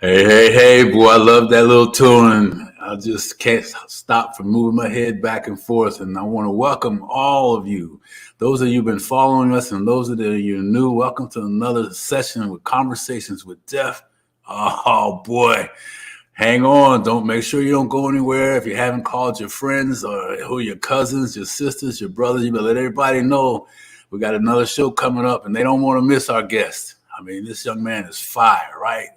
Hey, boy, I love that little tune. I just can't stop from moving my head back and forth. And I want to welcome all of you. Those of you who've been following us and those of you new, welcome to another session with Conversations with Geoff. Oh, boy. Hang on. Don't make sure you don't go anywhere. If you haven't called your friends or who your cousins, your sisters, your brothers, you better let everybody know we got another show coming up and they don't want to miss our guest. I mean, this young man is fire, right?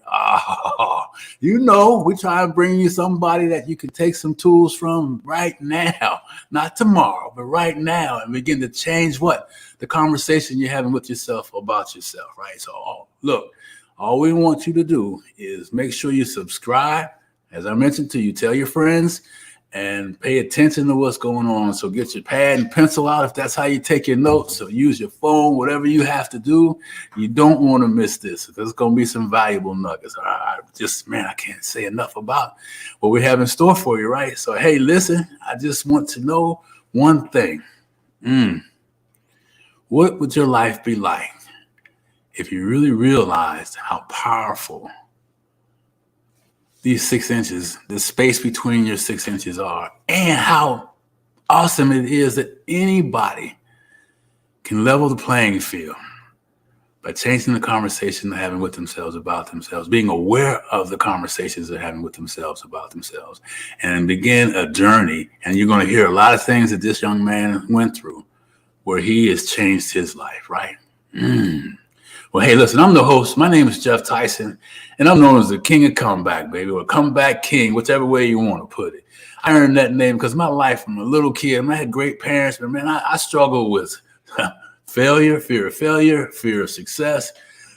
We try and bring you somebody that you can take some tools from right now, not tomorrow, but right now, and begin to change what? The conversation you're having with yourself about yourself, right? So, look, all we want you to do is make sure you subscribe. As I mentioned to you, tell your friends and pay attention to what's going on. So get your pad and pencil out if that's how you take your notes. So use your phone, whatever you have to do. You don't want to miss this because it's going to be some valuable nuggets. I can't say enough about what we have in store for you, right? So, hey, listen, I just want to know one thing. What would your life be like if you really realized how powerful these 6 inches, the space between your 6 inches are, and how awesome it is that anybody can level the playing field by changing the conversation they're having with themselves about themselves, being aware of the conversations they're having with themselves about themselves, and begin a journey. And you're going to hear a lot of things that this young man went through where he has changed his life, right? Well, hey, listen, I'm the host. My name is Geoff Tyson, and I'm known as the King of Comeback, baby, or Comeback King, whichever way you want to put it. I earned that name because my life from a little kid, I had great parents, but man, I struggled with failure, fear of success,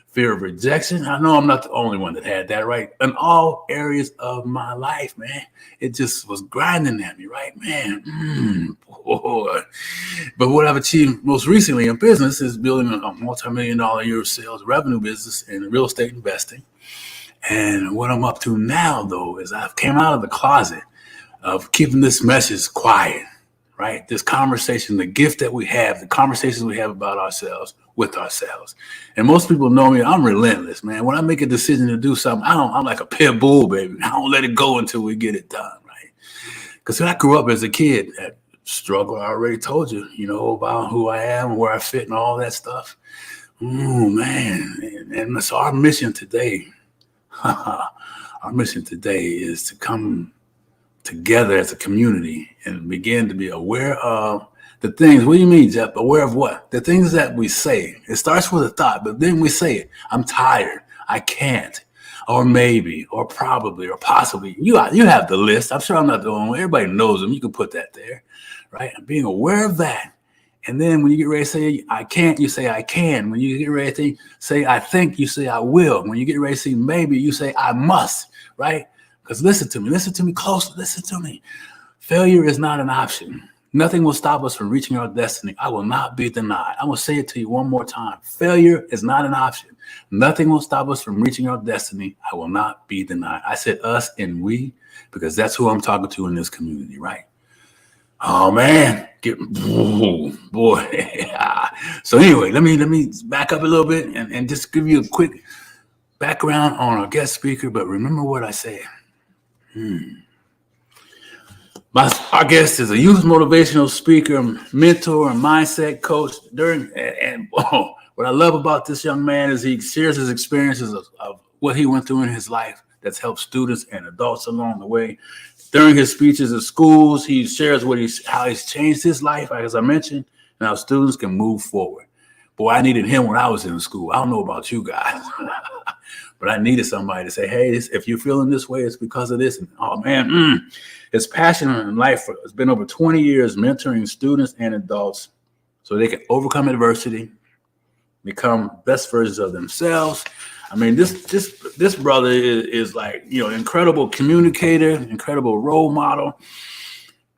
fear of rejection. I know I'm not the only one that had that, right? In all areas of my life, man, it just was grinding at me, right? Man, boy. But what I've achieved most recently in business is building a multi-million-dollar a year sales revenue business in real estate investing. And what I'm up to now, though, is I've came out of the closet of keeping this message quiet, right? This conversation, the gift that we have, the conversations we have about ourselves with ourselves. And most people know me, I'm relentless, man. When I make a decision to do something, I'm like a pit bull, baby. I don't let it go until we get it done, right? Because I grew up as a kid that struggle. I already told you, about who I am and where I fit and all that stuff. Oh, man. And so our mission today is to come together as a community and begin to be aware of the things. What do you mean, Geoff? Aware of what? The things that we say. It starts with a thought, but then we say it. I'm tired. I can't. Or maybe, or probably, or possibly. You have the list. I'm sure I'm not the only one. Everybody knows them. You can put that there, right? And being aware of that. And then when you get ready to say, I can't, you say, I can. When you get ready to say, I think, you say, I will. When you get ready to say, maybe, you say, I must, right? Because listen to me close, listen to me. Failure is not an option. Nothing will stop us from reaching our destiny. I will not be denied. I'm going to say it to you one more time. Failure is not an option. Nothing will stop us from reaching our destiny. I will not be denied. I said us and we, because that's who I'm talking to in this community, right? Oh, man. Boy. So anyway, let me back up a little bit and just give you a quick background on our guest speaker. But remember what I said. Our guest is a youth motivational speaker, mentor, and mindset coach. What I love about this young man is he shares his experiences of what he went through in his life that's helped students and adults along the way. During his speeches at schools, he shares how he's changed his life, as I mentioned, and how students can move forward. Boy, I needed him when I was in school. I don't know about you guys, but I needed somebody to say, hey, if you're feeling this way, it's because of this. And, oh, man, his passion in life has been over 20 years mentoring students and adults so they can overcome adversity, become best versions of themselves. I mean, this brother is like, incredible communicator, incredible role model,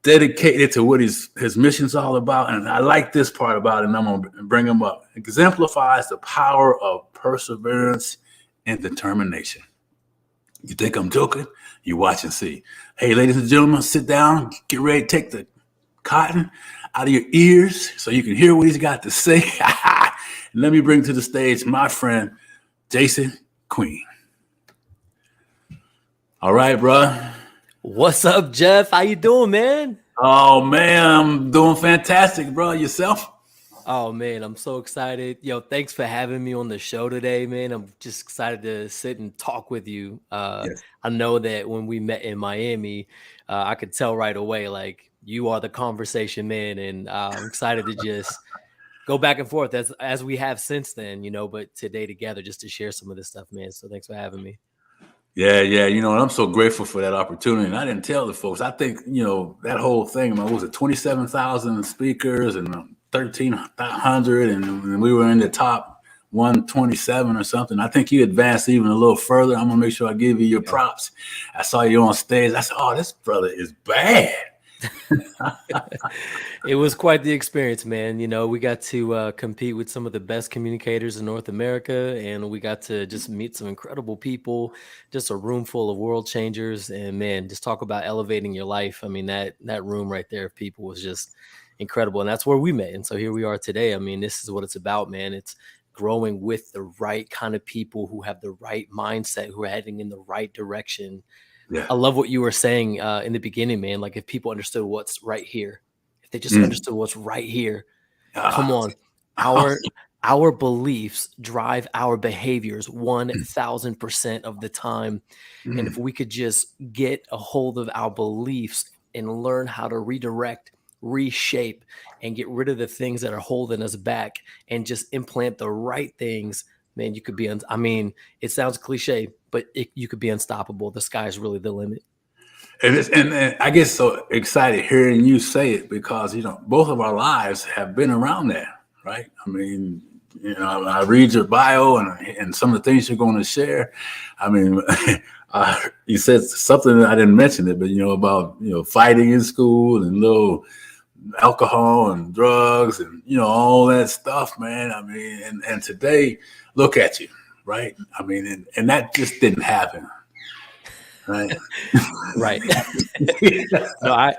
dedicated to what his mission's all about. And I like this part about it, and I'm going to bring him up. Exemplifies the power of perseverance and determination. You think I'm joking? You watch and see. Hey, ladies and gentlemen, sit down, get ready to take the cotton out of your ears so you can hear what he's got to say. Let me bring to the stage my friend, Jason Queen. All right, bro. What's up, Geoff? How you doing, man? Oh man, I'm doing fantastic, bro. Yourself? Oh man, I'm so excited. Yo, thanks for having me on the show today, man. I'm just excited to sit and talk with you. Yes. I know that when we met in Miami, I could tell right away, like you are the conversation man, and I'm excited to just go back and forth as we have since then, but today together just to share some of this stuff, man. So thanks for having me. Yeah, yeah. And I'm so grateful for that opportunity. And I didn't tell the folks. I think that whole thing. What was it? 27,000 speakers and 1,300, and we were in the top 127 or something. I think you advanced even a little further. I'm gonna make sure I give you your Yeah. props. I saw you on stage. I said, "Oh, this brother is bad." It was quite the experience, man. We got to compete with some of the best communicators in North America, and we got to just meet some incredible people, just a room full of world changers. And man, just talk about elevating your life. I mean, that room right there of people was just incredible, and that's where we met. And so here we are today. I mean, this is what it's about, man. It's growing with the right kind of people who have the right mindset, who are heading in the right direction. Yeah. I love what you were saying in the beginning, man. Like if people understood what's right here, if they just Mm. understood what's right here, come Ah. on, our our beliefs drive our behaviors 1,000% of the time. And if Mm. we could just get a hold of our beliefs and learn how to redirect, reshape, and get rid of the things that are holding us back, and just implant the right things, man, you could be. I mean, it sounds cliche, but you could be unstoppable. The sky is really the limit. And I get so excited hearing you say it because both of our lives have been around that, right? I mean, I read your bio and some of the things you're going to share. I mean, you said something that I didn't mention it, but about fighting in school and little alcohol and drugs and all that stuff, man. I mean, and today, look at you, right? I mean, and that just didn't happen, right? Right. No, I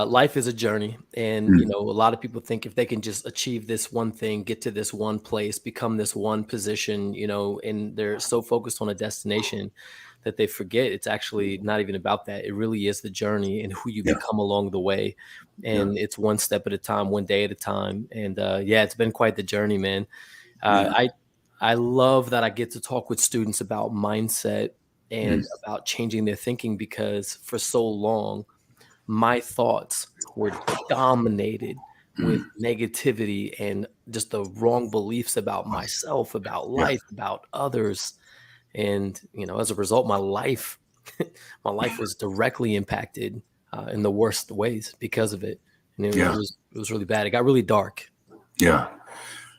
life is a journey, and Mm. a lot of people think if they can just achieve this one thing, get to this one place, become this one position, and they're so focused on a destination that they forget it's actually not even about that. It really is the journey and who you Yeah, become along the way, yeah, and it's one step at a time, one day at a time. And yeah, it's been quite the journey, man. Uh, yeah. I I love that I get to talk with students about mindset Mm. and about changing their thinking, because for so long my thoughts were dominated with Mm. negativity and just the wrong beliefs about myself, about Yeah, life, about others. And as a result, my life my life was directly impacted in the worst ways because of it. And it yeah, was it was really bad. It got really dark. yeah.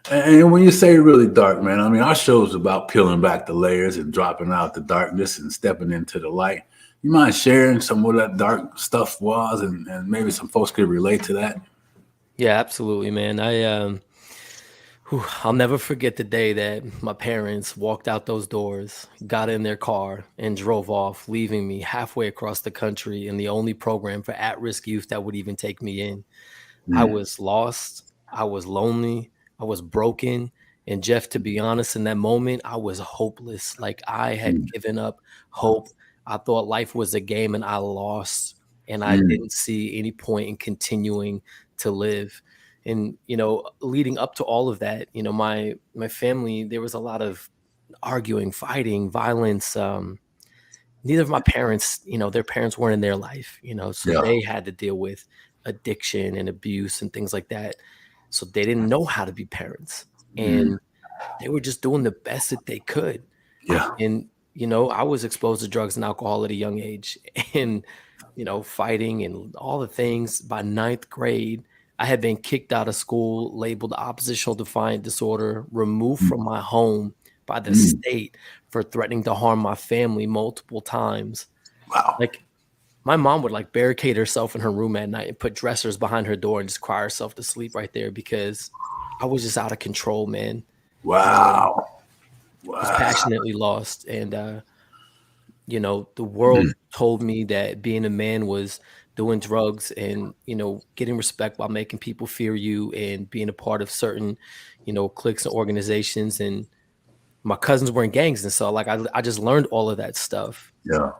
And when you say really dark, man, I mean, our show's about peeling back the layers and dropping out the darkness and stepping into the light. You mind sharing some of that dark stuff was, and maybe some folks could relate to that? Yeah, absolutely, man. I'll never forget the day that my parents walked out those doors, got in their car, and drove off, leaving me halfway across the country in the only program for at-risk youth that would even take me in. I Mm. was lost, I was lonely, I was broken, and Geoff, to be honest, in that moment, I was hopeless. Like I had Mm. given up hope. I thought life was a game and I lost, and I Mm. didn't see any point in continuing to live. And leading up to all of that, my family, there was a lot of arguing, fighting, violence. Neither of my parents, their parents weren't in their life, so Yeah. they had to deal with addiction and abuse and things like that. So they didn't know how to be parents, Mm. and they were just doing the best that they could. Yeah. And I was exposed to drugs and alcohol at a young age, and fighting and all the things. By ninth grade, I had been kicked out of school, labeled oppositional defiant disorder, removed Mm. from my home by the Mm. state for threatening to harm my family multiple times. Wow. Like my mom would like barricade herself in her room at night and put dressers behind her door and just cry herself to sleep right there because I was just out of control, man. Um, Wow. was Wow. passionately lost, and the Mm. world told me that being a man was doing drugs and getting respect by making people fear you and being a part of certain cliques and organizations. And my cousins were in gangs, and so like I just learned all of that stuff. Yeah.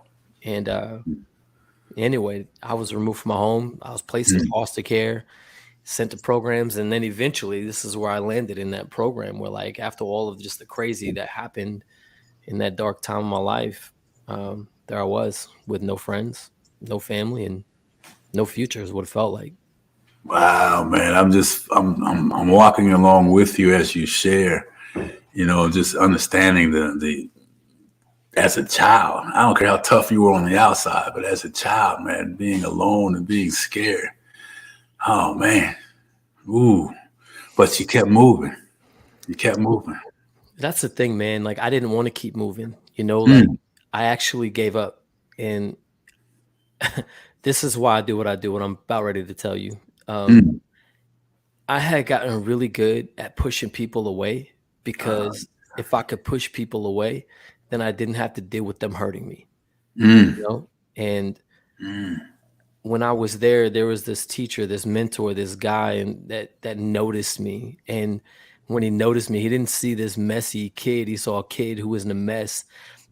And anyway, I was removed from my home. I was placed in foster care, sent to programs, and then eventually this is where I landed in that program where, like, after all of just the crazy that happened in that dark time of my life, there I was with no friends, no family, and no future is what it felt like. Wow, man. I'm walking along with you as you share, just understanding the as a child. I don't care how tough you were on the outside, but as a child, man, being alone and being scared. Oh man. Ooh. But you kept moving. You kept moving. That's the thing, man. Like, I didn't want to keep moving, like Mm, I actually gave up. And this is why I do what I do, what I'm about ready to tell you. mm. I had gotten really good at pushing people away Uh, because if I could push people away, then I didn't have to deal with them hurting me, mm, And mm, when I was there was this teacher, this mentor, this guy, and that noticed me. And when he noticed me, he didn't see this messy kid. He saw a kid who was in a mess,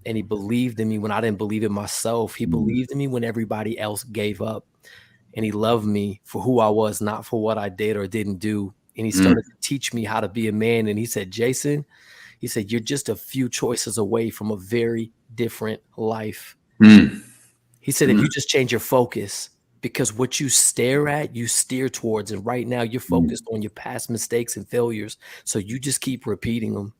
and he believed in me when I didn't believe in myself. He mm, believed in me when everybody else gave up. And he loved me for who I was, not for what I did or didn't do. And he mm, started to teach me how to be a man. And he said, Jason, he said, you're just a few choices away from a very different life. mm, He said, if mm, you just change your focus, because what you stare at, you steer towards. And right now you're mm, focused on your past mistakes and failures. So you just keep repeating them.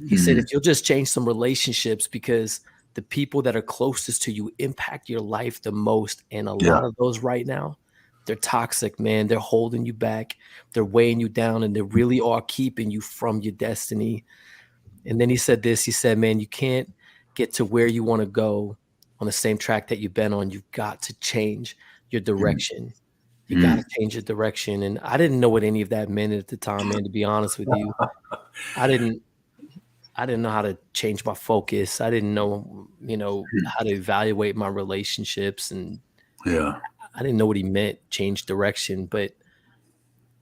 He said, if mm. you'll just change some relationships, because the people that are closest to you impact your life the most. And a Yeah. lot of those right now, they're toxic, man. They're holding you back. They're weighing you down, and they really are keeping you from your destiny. And then he said this, he said, man, you can't get to where you want to go on the same track that you've been on. You've got to change your Mm, direction. You got mm. to change your direction. And I didn't know what any of that meant at the time, man, to be honest with you. I didn't I didn't know how to change my focus. I didn't know, how to evaluate my relationships, and Yeah. I didn't know what he meant, change direction, but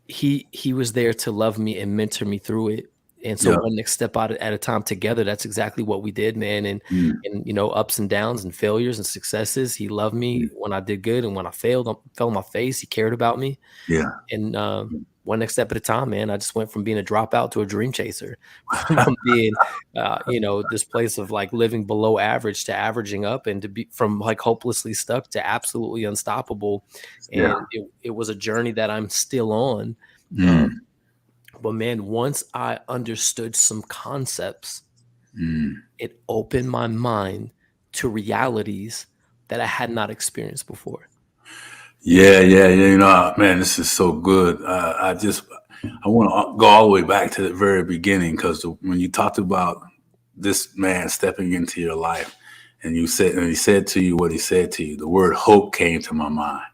he was there to love me and mentor me through it. And so Yeah. one next step out at a time together, that's exactly what we did, man. And Mm, ups and downs and failures and successes. He loved me mm. when I did good, and when I failed, I fell on my face. He cared about me. Yeah. And one next step at a time, man. I just went from being a dropout to a dream chaser, from being, this place of like living below average to averaging up, and to be from like hopelessly stuck to absolutely unstoppable. And Yeah. it was a journey that I'm still on. Um, Mm, but man, once I understood some concepts, mm. it opened my mind to realities that I had not experienced before. Yeah, yeah, yeah. Man, this is so good. I want to go all the way back to the very beginning because when you talked about this man stepping into your life, and he said to you what he said to you, the word hope came to my mind.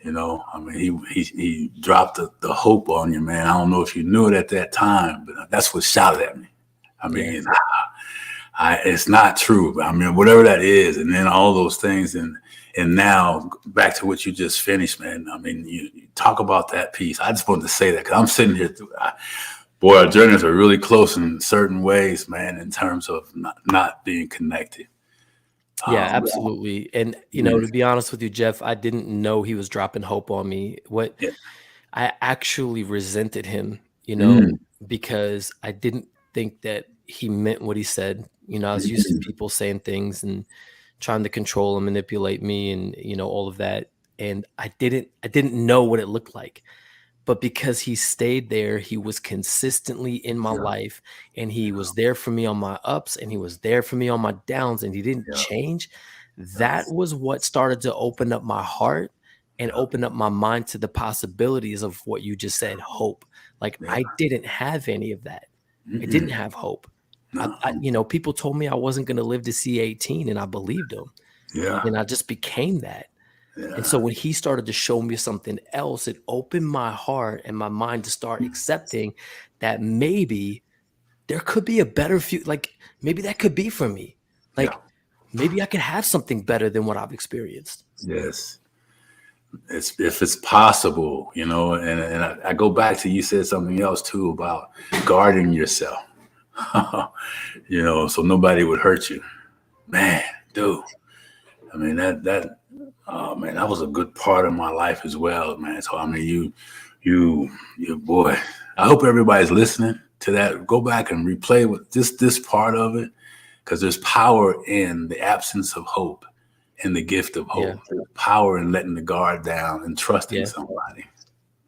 I mean, he dropped the hope on you, man. I don't know if you knew it at that time, but that's what shouted at me. I Yeah. mean, it's not true. I mean, whatever that is, and then all those things, and now back to what you just finished, man. I mean, you talk about that piece. I just wanted to say that because I'm sitting here. Boy, our journeys are really close in certain ways, man. In terms of not being connected. Yeah, Um, absolutely. And yeah, to be honest with you, Jeff, I didn't know he was dropping hope on me. What yeah. I actually resented him, Mm, because I didn't think that he meant what he said. I was used to mm, people saying things and trying to control and manipulate me, and all of that. And I didn't know what it looked like. But because he stayed there, he was consistently in my yeah, life, and he yeah, was there for me on my ups, and he was there for me on my downs, and he didn't yeah, change. yeah, That was what started to open up my heart and yeah, open up my mind to the possibilities of what you just said, hope. Like, yeah. I didn't have any of that. I didn't Mm-mm. have hope. No. People told me I wasn't going to live to see 18, and I believed them, Yeah, and I just became that. And yeah, so when he started to show me something else, it opened my heart and my mind to start accepting that maybe there could be a better future. Like, maybe that could be for me. yeah. Like, maybe I could have something better than what I've experienced. Yes. It's if it's possible, and I go back to you said something else too about guarding yourself, so nobody would hurt you. Man, dude, I mean, oh man, that was a good part of my life as well, man. So I mean, you boy. I hope everybody's listening to that. Go back and replay with this part of it, because there's power in the absence of hope and the gift of Yeah. hope. There's power in letting the guard down and trusting Yeah. somebody.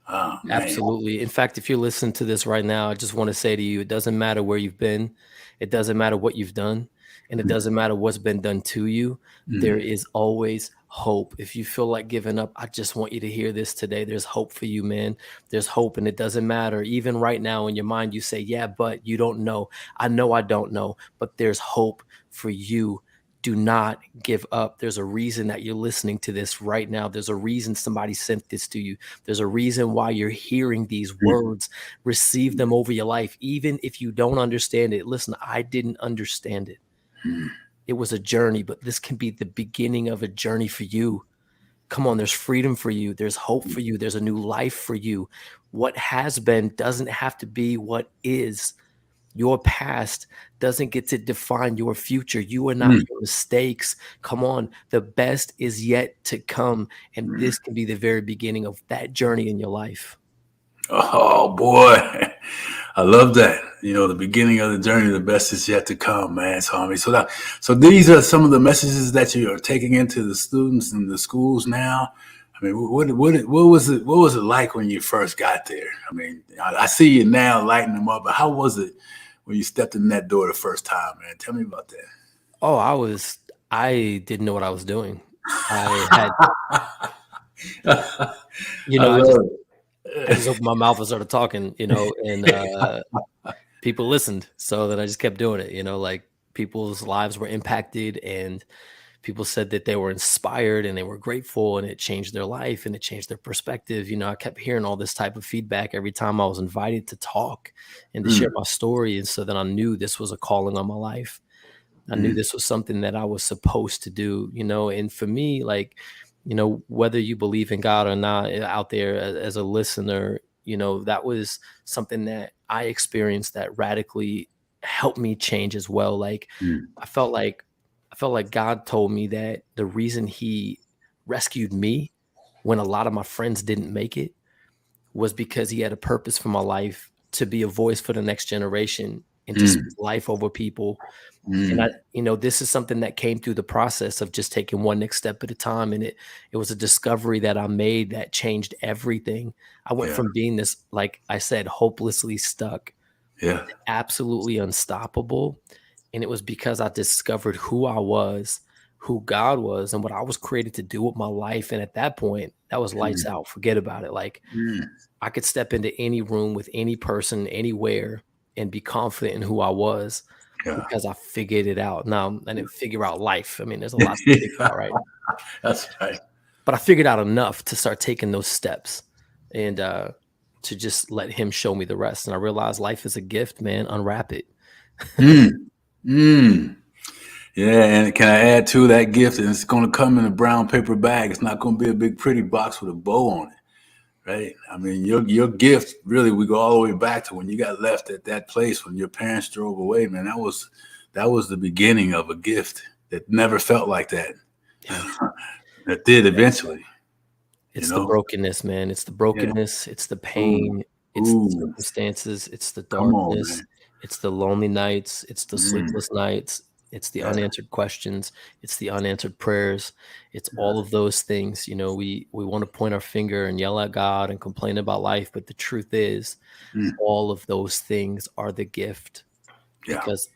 Oh man. Absolutely. In fact, if you're listening to this right now, I just want to say to you, it doesn't matter where you've been, it doesn't matter what you've done, and it doesn't matter what's been done to you. There Mm, is always hope. If you feel like giving up, I just want you to hear this today. There's hope for you, man. There's hope, and it doesn't matter. Even right now in your mind, you say, yeah, but you don't know. I know I don't know, but there's hope for you. Do not give up. There's a reason that you're listening to this right now. There's a reason somebody sent this to you. There's a reason why you're hearing these mm, words. Receive them over your life, even if you don't understand it. Listen, I didn't understand it. mm, It was a journey, but this can be the beginning of a journey for you. Come on, there's freedom for you. There's hope for you. There's a new life for you. What has been doesn't have to be what is. Your past doesn't get to define your future. You are not mm, your mistakes. Come on. The best is yet to come. And mm. this can be the very beginning of that journey in your life. Oh boy, I love that. You know, the beginning of the journey, the best is yet to come, man. So I mean, so these are some of the messages that you are taking into the students in the schools now. I mean, what was it like when you first got there? I mean, I see you now lighting them up, but how was it when you stepped in that door the first time, man? Tell me about Oh, I didn't know what I was doing. I had, that. you I know, love I just it. opened my mouth and started talking, and people listened. So then I just kept doing it, like people's lives were impacted and people said that they were inspired and they were grateful and it changed their life and it changed their perspective. I kept hearing all this type of feedback every time I was invited to talk and to share Mm, my story. And so then I knew this was a calling on my life. I knew mm, this was something that I was supposed to do, and for me, like, whether you believe in God or not, out there as a listener, that was something that I experienced that radically helped me change as well. Like, mm, I felt like I felt like God told me that the reason he rescued me when a lot of my friends didn't make it was because he had a purpose for my life to be a voice for the next generation and to speak mm, life over people. And mm. this is something that came through the process of just taking one next step at a time. And it was a discovery that I made that changed everything. I went Yeah, from being this, like I said, hopelessly stuck, yeah. absolutely unstoppable. And it was because I discovered who I was, who God was, and what I was created to do with my life. And at that point, that was lights Mm, out. Forget about it. Like, mm. I could step into any room with any person, anywhere, and be confident in who I was Yeah. because I figured it out. Now, I didn't figure out life. I mean, there's a lot to figure out, right? That's right. But I figured out enough to start taking those steps and to just let him show me the rest. And I realized life is a gift, man. Unwrap it. Mm, mm. Yeah, and can I add to that gift? And it's going to come in a brown paper bag. It's not going to be a big pretty box with a bow on it, right? I mean, your gift really. We go all the way back to when you got left at that place when your parents drove away. Man, that was the beginning of a gift that never felt like that. Yeah. That did eventually, you It's the know. brokenness, man. It's the Yeah. brokenness. It's the Ooh, pain. It's the ooh. circumstances. It's the Come on, darkness. man. It's the lonely nights. It's the Mm, sleepless nights. It's the yeah, unanswered questions. It's the unanswered prayers. It's yeah. all of those things. We want to point our finger and yell at God and complain about life, but the truth is, Mm, all of those things are the gift yeah. because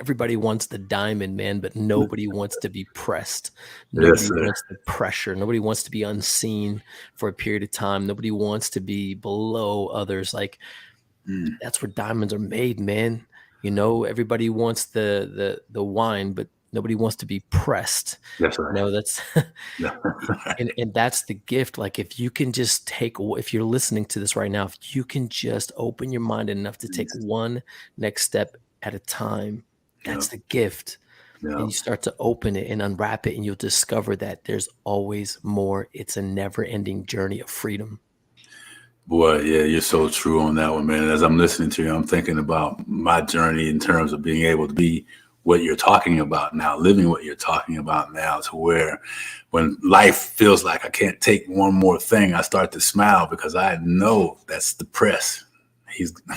everybody wants the diamond, man, but nobody wants to be pressed. Yes, Nobody sir. wants the pressure. Nobody wants to be unseen for a period of time. Nobody wants to be below others. Like, Mm, that's where diamonds are made, man. Everybody wants the wine, but nobody wants to be pressed. that's right. That's Yeah, that's right. and that's the gift. Like, if you can just if you're listening to this right now, if you can just open your mind enough to take one next step at a time, Yeah, that's the gift. And yeah. you start to open it and unwrap it, and you'll discover that there's always more. It's a never-ending journey of freedom. Boy, yeah, you're so true on that one, man. As I'm listening to you, I'm thinking about my journey in terms of being able to be what you're talking about now, living what you're talking about now, to where when life feels like I can't take one more thing, I start to smile because I know that's the press.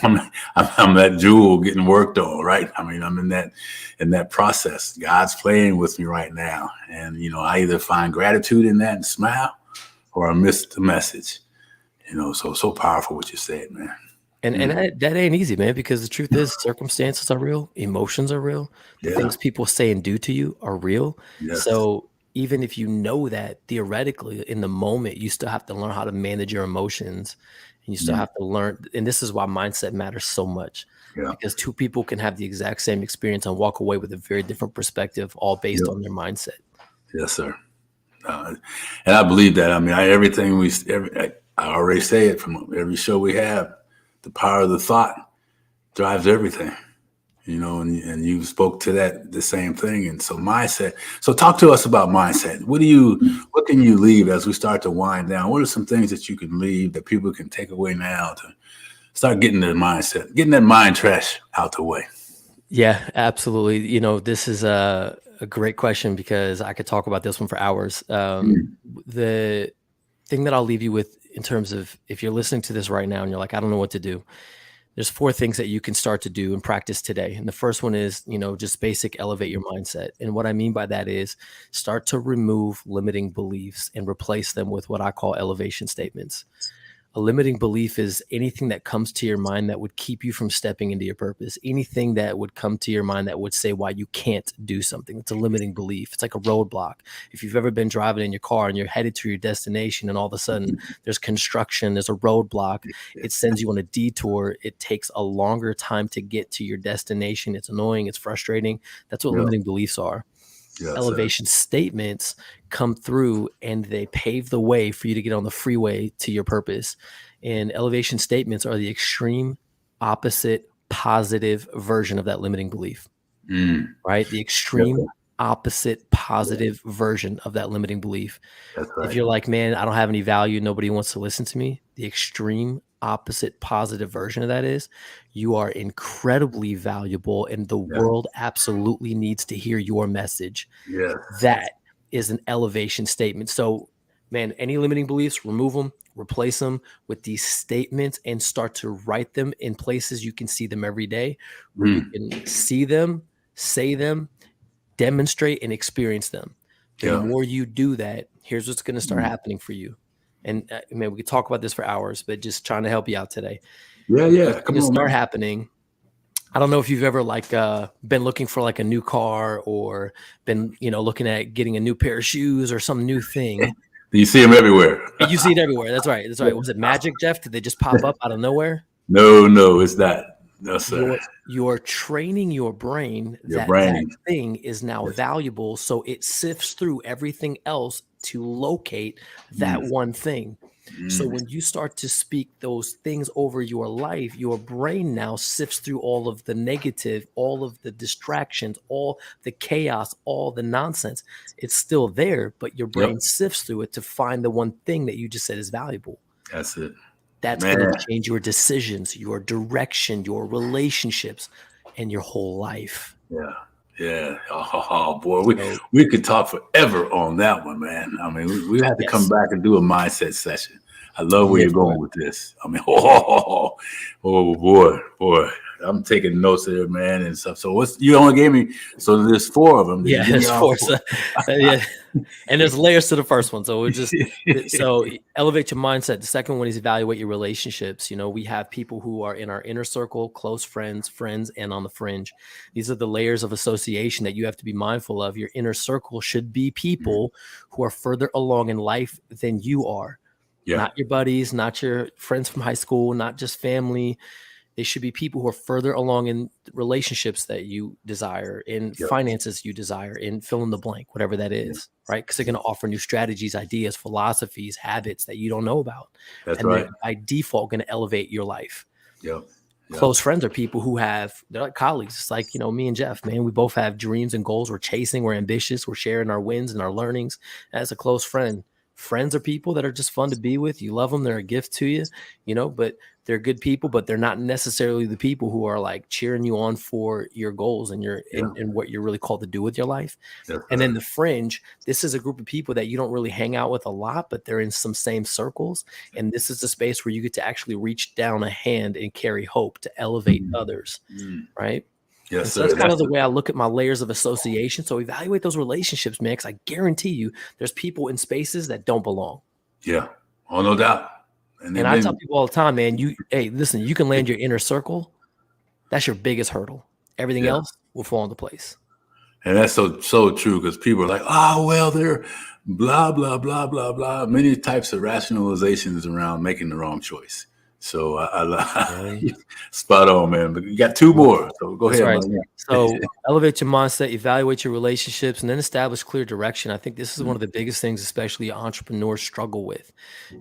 I'm that jewel getting worked on, right? I mean, I'm in that process. God's playing with me right now. And, I either find gratitude in that and smile, or I miss the message. So powerful what you said, man. And that ain't easy, man, because the truth is circumstances are real, emotions are real, the Yeah. things people say and do to you are real. Yes. So even if you know that, theoretically, in the moment, you still have to learn how to manage your emotions, and you still have to learn. And this is why mindset matters so much, Yeah. because two people can have the exact same experience and walk away with a very different perspective, all based on their mindset. Yes, sir. And I believe that. I mean, I already say it from every show we have. The power of the thought drives everything, and you spoke to that, the same thing. And so mindset. So talk to us about mindset. What can you leave as we start to wind down? What are some things that you can leave that people can take away now to start getting their mindset, getting that mind trash out the way? Yeah, absolutely. This is a great question, because I could talk about this one for hours. The thing that I'll leave you with, in terms of, if you're listening to this right now and you're like, I don't know what to do, there's 4 things that you can start to do and practice today. And the first one is, just basic elevate your mindset. And what I mean by that is start to remove limiting beliefs and replace them with what I call elevation statements. A limiting belief is anything that comes to your mind that would keep you from stepping into your purpose. Anything that would come to your mind that would say why you can't do something. It's a limiting belief. It's like a roadblock. If you've ever been driving in your car and you're headed to your destination, and all of a sudden there's construction, there's a roadblock, it sends you on a detour. It takes a longer time to get to your destination. It's annoying. It's frustrating. That's what limiting beliefs are. Yes, elevation statements come through and they pave the way for you to get on the freeway to your purpose. And elevation statements are the extreme opposite positive version of that limiting belief, right? The extreme opposite positive version of that limiting belief. That's right. If you're like, man, I don't have any value, nobody wants to listen to me, the extreme opposite positive version of that is, you are incredibly valuable and the world absolutely needs to hear your message. Yes. That is an elevation statement. So, man, any limiting beliefs, remove them, replace them with these statements, and start to write them in places you can see them every day, where you can see them, say them, demonstrate, and experience them. The more you do that, here's what's going to start happening for you. And man, we could talk about this for hours, but just trying to help you out today. Yeah. Come on, start happening. I don't know if you've ever been looking for a new car, or been, looking at getting a new pair of shoes or some new thing. You see them everywhere. You see it everywhere. That's right. Was it magic, Geoff? Did they just pop up out of nowhere? No, it's not. No, sir. You're training your brain that thing is now valuable, so it sifts through everything else to locate that one thing. So when you start to speak those things over your life, your brain now sifts through all of the negative, all of the distractions, all the chaos, all the nonsense. It's still there, but your brain sifts through it to find the one thing that you just said is valuable. That's it. That's going to change your decisions, your direction, your relationships, and your whole life. Yeah. Oh boy, we could talk forever on that one, man. I mean, we have to come back and do a mindset session. I love where you're going with this. I mean, boy, I'm taking notes there, man, and stuff. So you only gave me, so there's 4 of them. Yeah, there's 4. So, and there's layers to the first one. So so elevate your mindset. The second one is evaluate your relationships. We have people who are in our inner circle, close friends, and on the fringe. These are the layers of association that you have to be mindful of. Your inner circle should be people who are further along in life than you are. Not your buddies, not your friends from high school, not just family. They should be people who are further along in relationships that you desire, in finances you desire, in fill in the blank, whatever that is, right? Because they're going to offer new strategies, ideas, philosophies, habits that you don't know about. That's and right. They're by default going to elevate your life. Yep. Close friends are people who they're like colleagues. It's like, me and Geoff, man, we both have dreams and goals. We're chasing, we're ambitious, we're sharing our wins and our learnings. As a close friend, Friends are people that are just fun to be with. You love them. They're a gift to you, but they're good people, but they're not necessarily the people who are like cheering you on for your goals and and what you're really called to do with your life. And then the fringe, this is a group of people that you don't really hang out with a lot, but they're in some same circles. And this is the space where you get to actually reach down a hand and carry hope to elevate others. Right. Yes, and so sir. that's kind of the way I look at my layers of association. So evaluate those relationships, man, because I guarantee you there's people in spaces that don't belong. Yeah. Oh, no doubt. And I tell people all the time, man, hey, listen, you can land your inner circle. That's your biggest hurdle. Everything else will fall into place. And that's so true, because people are like, oh, well, they're blah, blah, blah, blah, blah. Many types of rationalizations around making the wrong choice. So I spot on, man. But you got two more. So go ahead. Right. So elevate your mindset, evaluate your relationships, and then establish clear direction. I think this is one of the biggest things, especially entrepreneurs struggle with,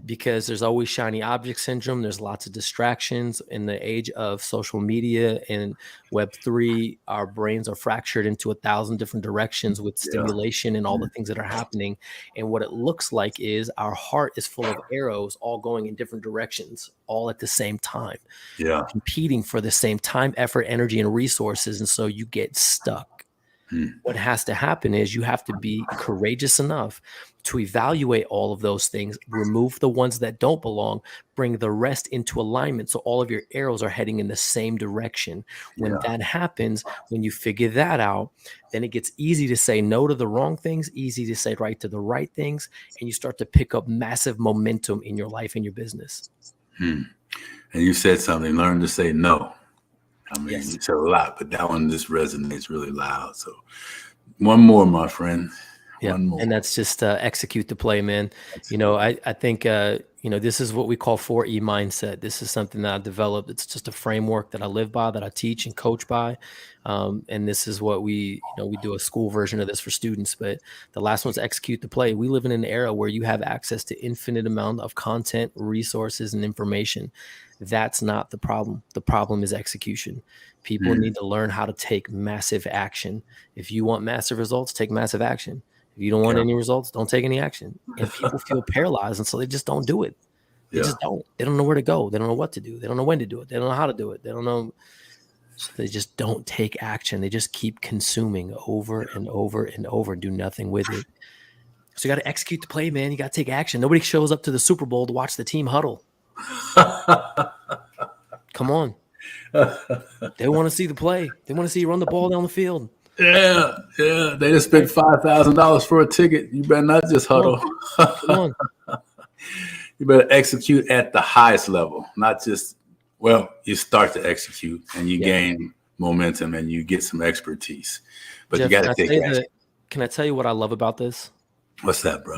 because there's always shiny object syndrome. There's lots of distractions in the age of social media and Web3. Our brains are fractured into 1,000 different directions with stimulation and all the things that are happening. And what it looks like is our heart is full of arrows all going in different directions, all at the same time, competing for the same time, effort, energy, and resources. And so you get stuck. What has to happen is you have to be courageous enough to evaluate all of those things, remove the ones that don't belong, bring the rest into alignment so all of your arrows are heading in the same direction. When that happens, when you figure that out, then it gets easy to say no to the wrong things, easy to say right to the right things, and you start to pick up massive momentum in your life and your business. And you said something, learn to say no. I mean, you said a lot, but that one just resonates really loud. So one more, my friend. One more. And that's just execute the play, man. I think, this is what we call 4E mindset. This is something that I developed. It's just a framework that I live by, that I teach and coach by. And this is what we do a school version of this for students, but the last one's execute the play. We live in an era where you have access to infinite amount of content, resources, and information. That's not the problem. The problem is execution. People need to learn how to take massive action. If you want massive results, take massive action. If you don't want any results, don't take any action. And people feel paralyzed, and so they just don't do it. They just don't. They don't know where to go. They don't know what to do. They don't know when to do it. They don't know how to do it. They don't know. So they just don't take action. They just keep consuming over and over and over and do nothing with it. So you got to execute the play, man. You got to take action. Nobody shows up to the Super Bowl to watch the team huddle. Come on. They want to see the play. They want to see you run the ball down the field. Yeah. They just spent $5,000 for a ticket. You better not just huddle. Come on. You better execute at the highest level, not just, you start to execute and you gain momentum and you get some expertise. But Geoff, you got to take action. Can I tell you what I love about this? What's that, bro?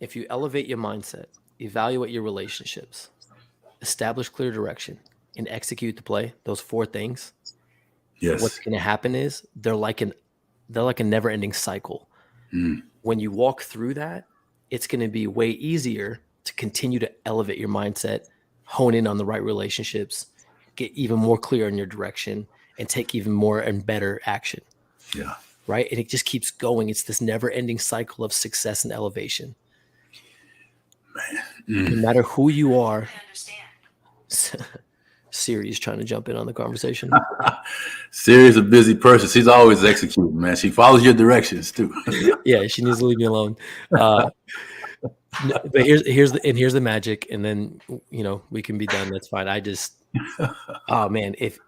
If you elevate your mindset, evaluate your relationships, establish clear direction, and execute the play, those 4 things, what's going to happen is they're like a never-ending cycle. When you walk through that, it's going to be way easier to continue to elevate your mindset, hone in on the right relationships, get even more clear in your direction, and take even more and better action. Yeah. Right? And it just keeps going. It's this never-ending cycle of success and elevation. Man. No matter who you are. Siri is trying to jump in on the conversation. Siri's a busy person. She's always executing, man. She follows your directions too. Yeah, she needs to leave me alone. But here's the magic, and then we can be done. That's fine. Oh man, if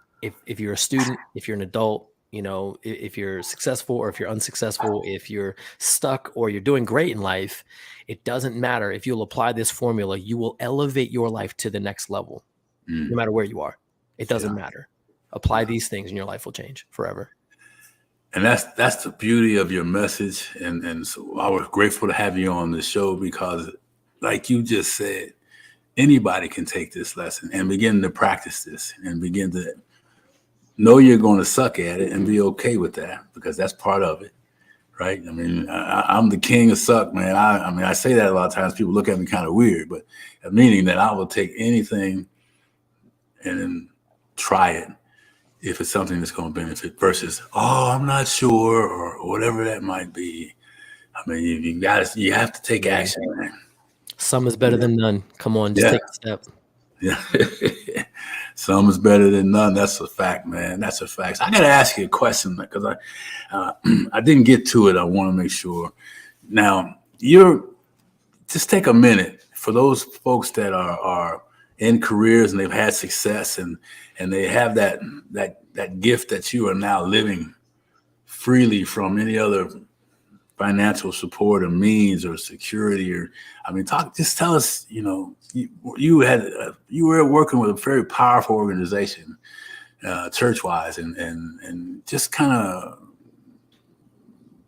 you're a student, if you're an adult, if you're successful or if you're unsuccessful, if you're stuck or you're doing great in life, it doesn't matter. If you'll apply this formula, you will elevate your life to the next level, no matter where you are. It doesn't matter. Apply these things and your life will change forever. And that's the beauty of your message. And so I was grateful to have you on the show, because like you just said, anybody can take this lesson and begin to practice this and begin to know you're going to suck at it and be okay with that, because that's part of it, right? I mean, I'm the king of suck, man. I say that a lot of times. People look at me kind of weird, but meaning that I will take anything and then try it if it's something that's going to benefit, versus, I'm not sure, or whatever that might be. I mean, you have to take action, man. Some is better than none. Come on, just take a step. Yeah. Some is better than none. That's a fact, man. That's a fact. I got to ask you a question because I didn't get to it. I want to make sure. Now, just take a minute for those folks that are in careers and they've had success and they have that gift that you are now living freely from any other financial support or means or security just tell us, you were working with a very powerful organization, church-wise, and just kind of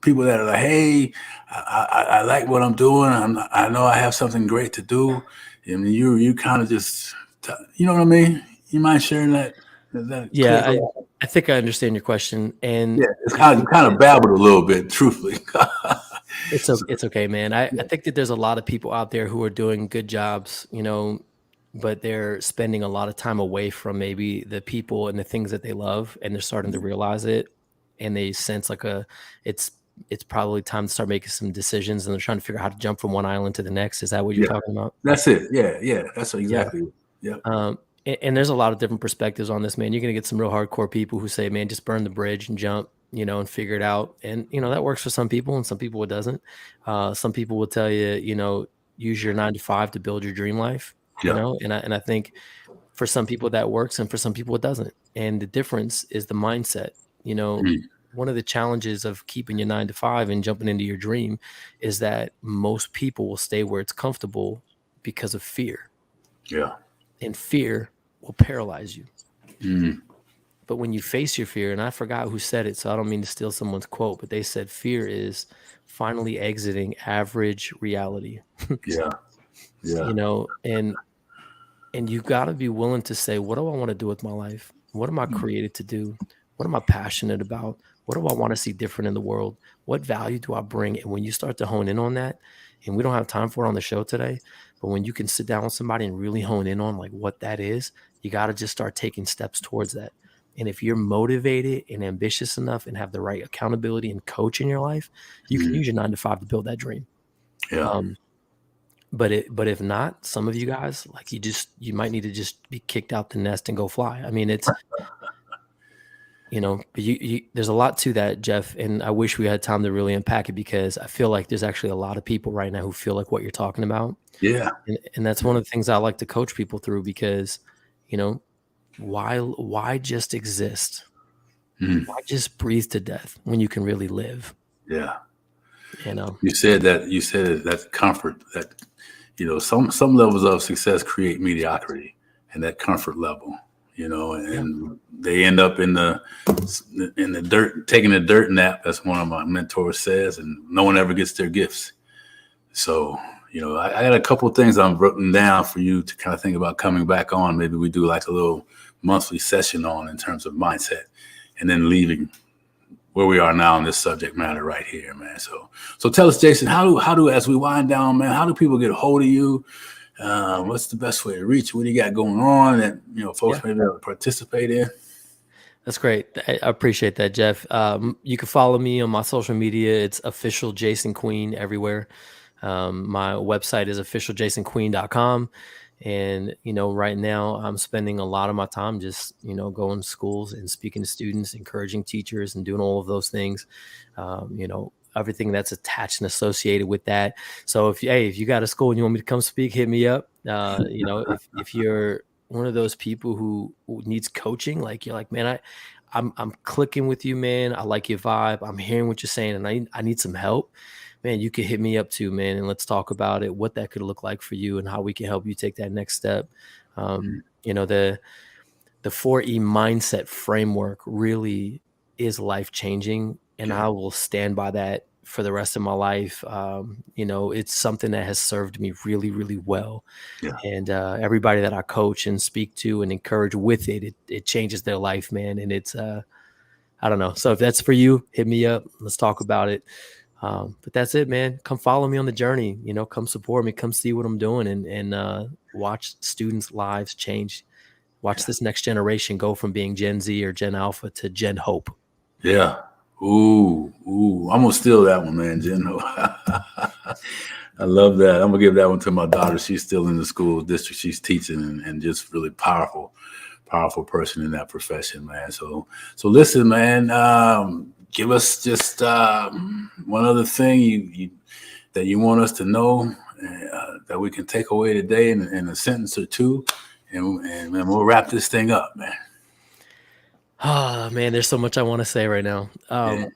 people that are like, hey, I like what I'm doing. I know I have something great to do. I mean, you kind of just, you know what I mean? You mind sharing that? Yeah, I think I understand your question, and it's kind of babbled a little bit, truthfully. it's okay, man. I think that there's a lot of people out there who are doing good jobs, but they're spending a lot of time away from maybe the people and the things that they love, and they're starting to realize it, and they sense like it's probably time to start making some decisions, and they're trying to figure out how to jump from one island to the next. Is that what you're talking about? That's it. Yeah. That's exactly it. Yeah. And there's a lot of different perspectives on this, man. You're going to get some real hardcore people who say, man, just burn the bridge and jump, and figure it out. And, that works for some people and some people it doesn't. Some people will tell you, use your 9 to 5 to build your dream life, and I think for some people that works and for some people it doesn't. And the difference is the mindset. One of the challenges of keeping your 9 to 5 and jumping into your dream is that most people will stay where it's comfortable because of fear. Yeah. And fear will paralyze you. But when you face your fear, and I forgot who said it, so I don't mean to steal someone's quote, but they said fear is finally exiting average reality. Yeah. And you got to be willing to say, what do I want to do with my life? What am I created to do? What am I passionate about? What do I want to see different in the world? What value do I bring? And when you start to hone in on that, and we don't have time for it on the show today, but when you can sit down with somebody and really hone in on like what that is, you got to just start taking steps towards that. And if you're motivated and ambitious enough and have the right accountability and coach in your life, you can use your 9 to 5 to build that dream. Yeah. But if not, some of you guys, like you might need to just be kicked out the nest and go fly. I mean, it's, but there's a lot to that, Geoff, and I wish we had time to really unpack it because I feel like there's actually a lot of people right now who feel like what you're talking about. Yeah. And that's one of the things I like to coach people through because, why just exist? Why just breathe to death when you can really live? Yeah. You said that comfort that, some levels of success create mediocrity and that comfort level. And they end up in the dirt, taking a dirt nap, as one of my mentors says, and no one ever gets their gifts. So, I got a couple of things I'm written down for you to kind of think about coming back on. Maybe we do like a little monthly session on in terms of mindset, and then leaving where we are now on this subject matter right here, man. So tell us, Jason, how do as we wind down, man, how do people get a hold of you? What's the best way to reach? What do you got going on that folks may be able to participate in? That's great. I appreciate that, Geoff. You can follow me on my social media. It's official Jason Queen everywhere. My website is officialjasonqueen.com. And, right now I'm spending a lot of my time just, going to schools and speaking to students, encouraging teachers and doing all of those things. Everything that's attached and associated with that. So if you got a school and you want me to come speak, hit me up. If you're one of those people who needs coaching, like you're like, man, I'm clicking with you, man. I like your vibe. I'm hearing what you're saying and I need some help, man. You can hit me up too, man. And let's talk about it, what that could look like for you and how we can help you take that next step. The 4E mindset framework really is life-changing. And I will stand by that for the rest of my life. It's something that has served me really, really well. Yeah. And everybody that I coach and speak to and encourage with it changes their life, man. And it's, I don't know. So if that's for you, hit me up. Let's talk about it. But that's it, man. Come follow me on the journey. Come support me. Come see what I'm doing and watch students' lives change. Watch this next generation go from being Gen Z or Gen Alpha to Gen Hope. Yeah. Ooh, I'm gonna steal that one, man, Jen. I love that. I'm gonna give that one to my daughter. She's still in the school district. She's teaching and just really powerful person in that profession, man. So listen, man. Give us just one other thing you that you want us to know that we can take away today in a sentence or two, and we'll wrap this thing up, man. Ah, man, there's so much I want to say right now. Yeah.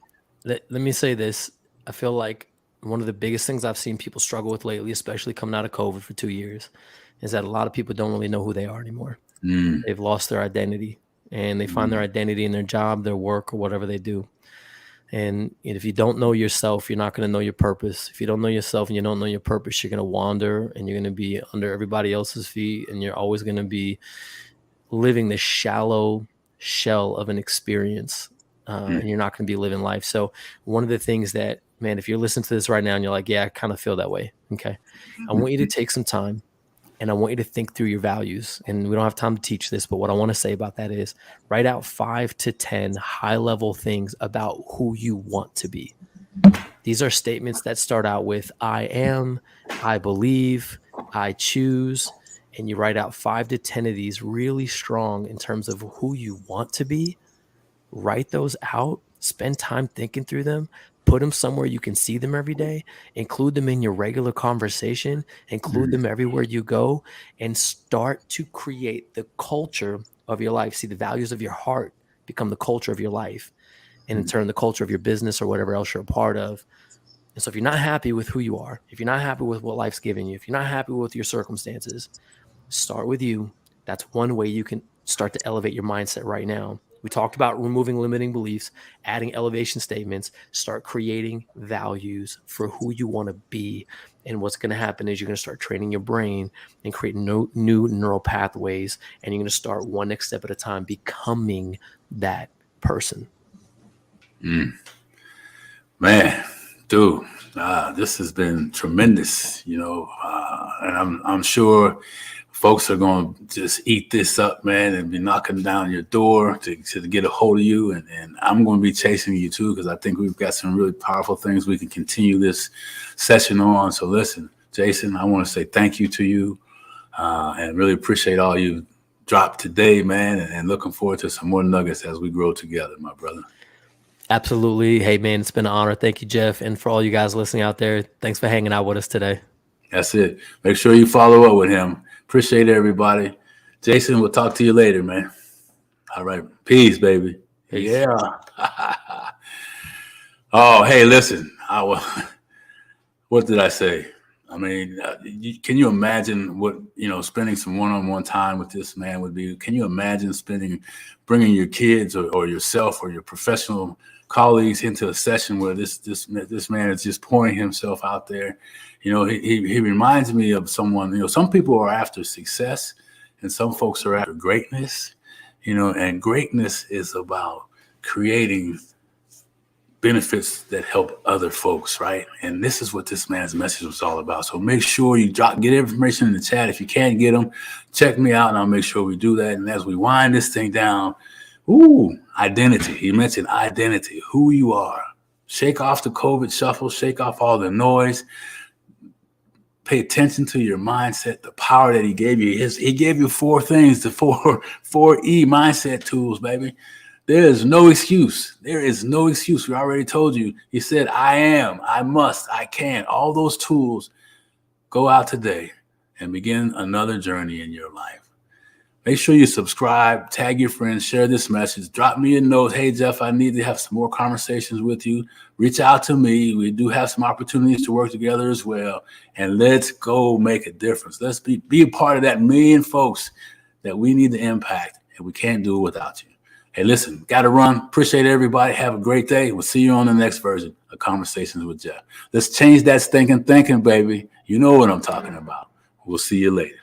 Let me say this. I feel like one of the biggest things I've seen people struggle with lately, especially coming out of COVID for 2 years, is that a lot of people don't really know who they are anymore. Mm, They've lost their identity, and they find their identity in their job, their work, or whatever they do. And if you don't know yourself, you're not going to know your purpose. If you don't know yourself and you don't know your purpose, you're going to wander and you're going to be under everybody else's feet, and you're always going to be living the shallow shell of an experience, and you're not going to be living life. So one of the things that, man, if you're listening to this right now and you're like, yeah, I kind of feel that way. Okay. I want you to take some time and I want you to think through your values. And we don't have time to teach this, but what I want to say about that is write out 5 to 10 high level things about who you want to be. These are statements that start out with I am, I believe, I choose. And you write out 5 to 10 of these really strong in terms of who you want to be. Write those out, spend time thinking through them, put them somewhere you can see them every day, include them in your regular conversation, include them everywhere you go, and start to create the culture of your life. See, the values of your heart become the culture of your life, and in turn, the culture of your business or whatever else you're a part of. And so if you're not happy with who you are, if you're not happy with what life's giving you, if you're not happy with your circumstances, start with you. That's one way you can start to elevate your mindset right now. We talked about removing limiting beliefs, adding elevation statements, start creating values for who you want to be. And what's going to happen is you're going to start training your brain and create new neural pathways. And you're going to start one next step at a time becoming that person. Man, dude, this has been tremendous, and I'm sure folks are going to just eat this up, man, and be knocking down your door to get a hold of you. And I'm going to be chasing you too, because I think we've got some really powerful things we can continue this session on. So listen, Jason, I want to say thank you to you and really appreciate all you dropped today, man, and looking forward to some more nuggets as we grow together, my brother. Absolutely. Hey, man, it's been an honor. Thank you, Geoff. And for all you guys listening out there, thanks for hanging out with us today. That's it. Make sure you follow up with him. Appreciate it, everybody. Jason, we'll talk to you later, man. All right. Peace, baby. Peace. Yeah. Oh, hey, listen. What did I say? I mean, can you imagine what, spending some one-on-one time with this man would be? Can you imagine bringing your kids or yourself or your professional colleagues into a session where this man is just pouring himself out there? He reminds me of someone. Some people are after success, and some folks are after greatness. And greatness is about creating benefits that help other folks, right? And this is what this man's message was all about. So make sure you get information in the chat. If you can't get them, check me out, and I'll make sure we do that. And as we wind this thing down, identity. He mentioned identity, who you are. Shake off the COVID shuffle, shake off all the noise. Pay attention to your mindset, the power that he gave you. He gave you 4 things, the 4E mindset tools, baby. There is no excuse. There is no excuse. We already told you. He said, I am, I must, I can. All those tools. Go out today and begin another journey in your life. Make sure you subscribe, tag your friends, share this message, drop me a note. Hey, Geoff, I need to have some more conversations with you. Reach out to me. We do have some opportunities to work together as well. And let's go make a difference. Let's be a part of that million folks that we need to impact, and we can't do it without you. Hey, listen, got to run. Appreciate everybody. Have a great day. We'll see you on the next version of Conversations with Geoff. Let's change that stinking thinking, baby. You know what I'm talking about. We'll see you later.